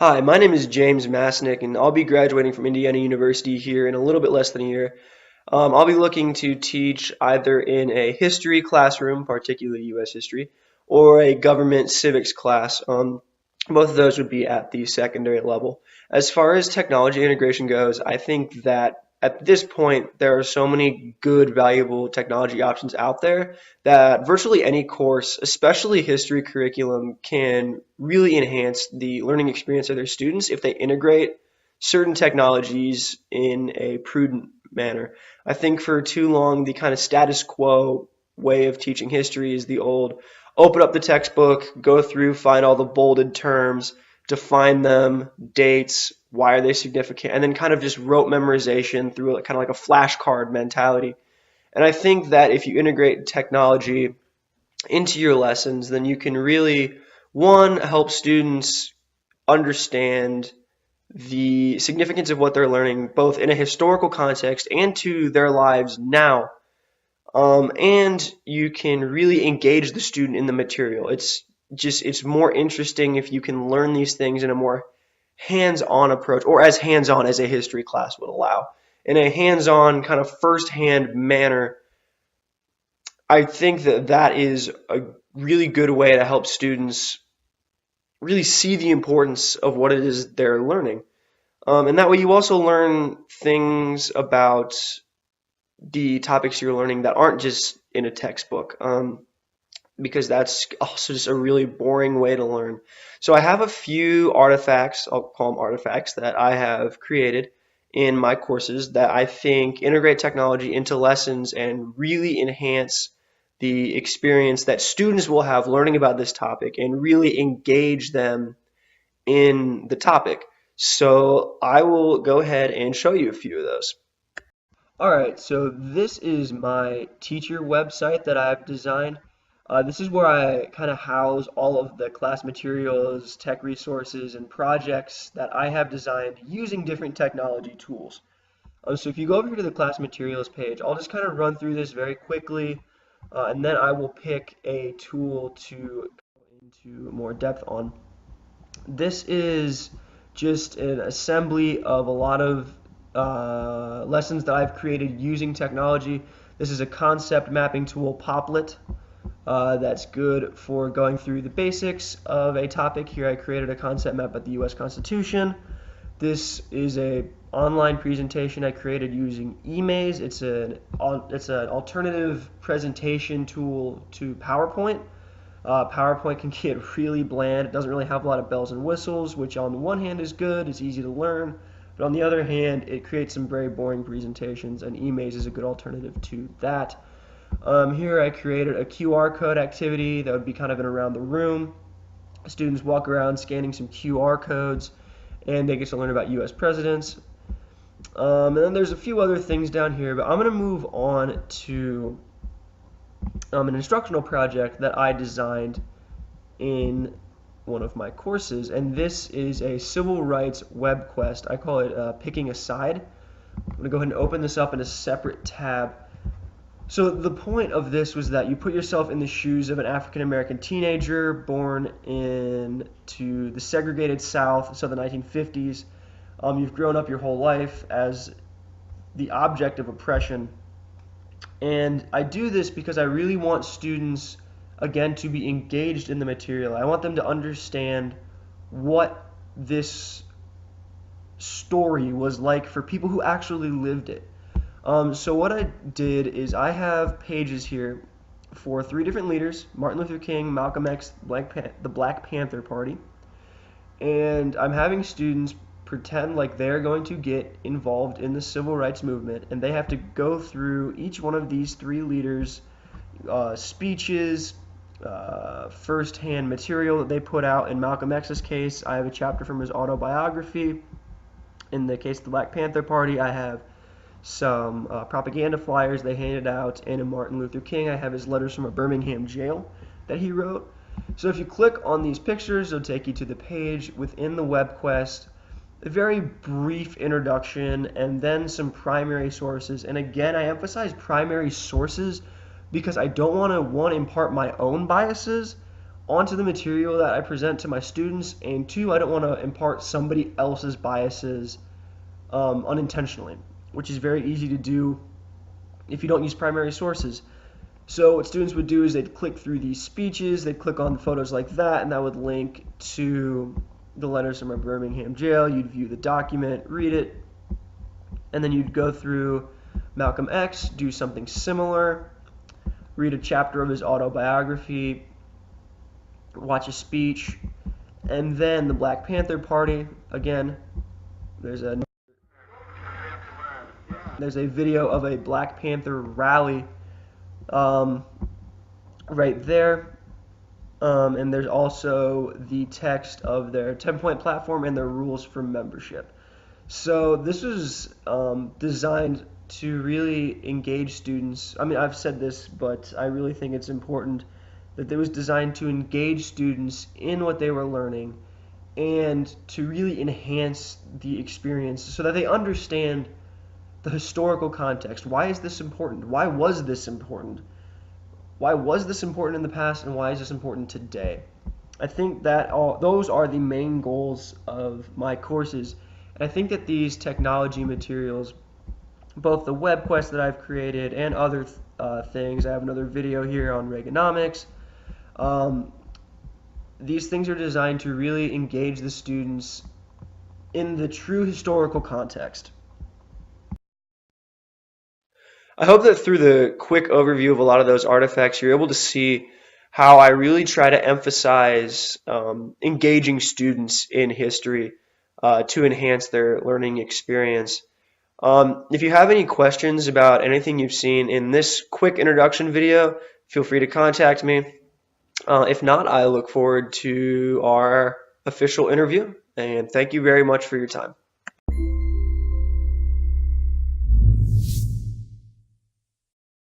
Hi, my name is James Masnick, and I'll be graduating from Indiana University here in a little bit less than a year. I'll be looking to teach either in a history classroom, particularly U.S. history, or a government civics class. Both of those would be at the secondary level. As far as technology integration goes, I think that at this point there are so many good, valuable technology options out there that virtually any course, especially history curriculum, can really enhance the learning experience of their students if they integrate certain technologies in a prudent manner. I think for too long, the kind of status quo way of teaching history is the old open up the textbook, go through, find all the bolded terms, define them, dates, why are they significant, and then kind of just rote memorization through kind of like a flashcard mentality. And I think that if you integrate technology into your lessons, then you can really, one, help students understand the significance of what they're learning, both in a historical context and to their lives now. And you can really engage the student in the material. It's more interesting if you can learn these things in a more hands-on approach, or as hands-on as a history class would allow. In a hands-on kind of first-hand manner, I think that that is a really good way to help students really see the importance of what it is they're learning. And that way you also learn things about the topics you're learning that aren't just in a textbook, because that's also just a really boring way to learn. So I have a few artifacts, I'll call them artifacts, that I have created in my courses that I think integrate technology into lessons and really enhance the experience that students will have learning about this topic and really engage them in the topic. So I will go ahead and show you a few of those. All right, so this is my teacher website that I've designed. This is where I kind of house all of the class materials, tech resources, and projects that I have designed using different technology tools. So if you go over here to the class materials page, I'll just kind of run through this very quickly, and then I will pick a tool to go into more depth on. This is just an assembly of a lot of lessons that I've created using technology. This is a concept mapping tool, Poplet, that's good for going through the basics of a topic. Here I created a concept map of the U.S. Constitution. This is a online presentation I created using eMaze. It's an alternative presentation tool to PowerPoint. PowerPoint can get really bland. It doesn't really have a lot of bells and whistles, which on the one hand is good, it's easy to learn, but on the other hand, it creates some very boring presentations, and eMaze is a good alternative to that. Here I created a QR code activity that would be kind of in around the room. Students walk around scanning some QR codes, and they get to learn about U.S. presidents. And then there's a few other things down here, but I'm going to move on to an instructional project that I designed in one of my courses, and this is a civil rights web quest. I call it Picking a Side. I'm going to go ahead and open this up in a separate tab. So the point of this was that you put yourself in the shoes of an African American teenager born into the segregated South, so the 1950s. You've grown up your whole life as the object of oppression. And I do this because I really want students, again, to be engaged in the material. I want them to understand what this story was like for people who actually lived it. So what I did is I have pages here for three different leaders: Martin Luther King, Malcolm X, the Black Panther Party. And I'm having students pretend like they're going to get involved in the civil rights movement, and they have to go through each one of these three leaders' speeches, first-hand material that they put out. In Malcolm X's case, I have a chapter from his autobiography. In the case of the Black Panther Party, I have some propaganda flyers they handed out, and in Martin Luther King, I have his letters from a Birmingham jail that he wrote. So if you click on these pictures, it'll take you to the page within the web quest, a very brief introduction, and then some primary sources. And again, I emphasize primary sources because I don't want to, one, impart my own biases onto the material that I present to my students, and two, I don't want to impart somebody else's biases unintentionally, which is very easy to do if you don't use primary sources. So what students would do is they'd click through these speeches, they'd click on photos like that, and that would link to the letters from our Birmingham jail. You'd view the document, read it, and then you'd go through Malcolm X, do something similar, read a chapter of his autobiography, watch a speech, and then the Black Panther Party. Again, there's a video of a Black Panther rally right there. And there's also the text of their 10-point platform and their rules for membership. So this was designed to really engage students. I mean, I've said this, but I really think it's important that it was designed to engage students in what they were learning and to really enhance the experience so that they understand the historical context. Why is this important? Why was this important? Why was this important in the past, and why is this important today? I think that those are the main goals of my courses. And I think that these technology materials, both the web quest that I've created and other things, I have another video here on Reaganomics, these things are designed to really engage the students in the true historical context. I hope that through the quick overview of a lot of those artifacts, you're able to see how I really try to emphasize engaging students in history to enhance their learning experience. If you have any questions about anything you've seen in this quick introduction video, feel free to contact me. If not, I look forward to our official interview, and thank you very much for your time.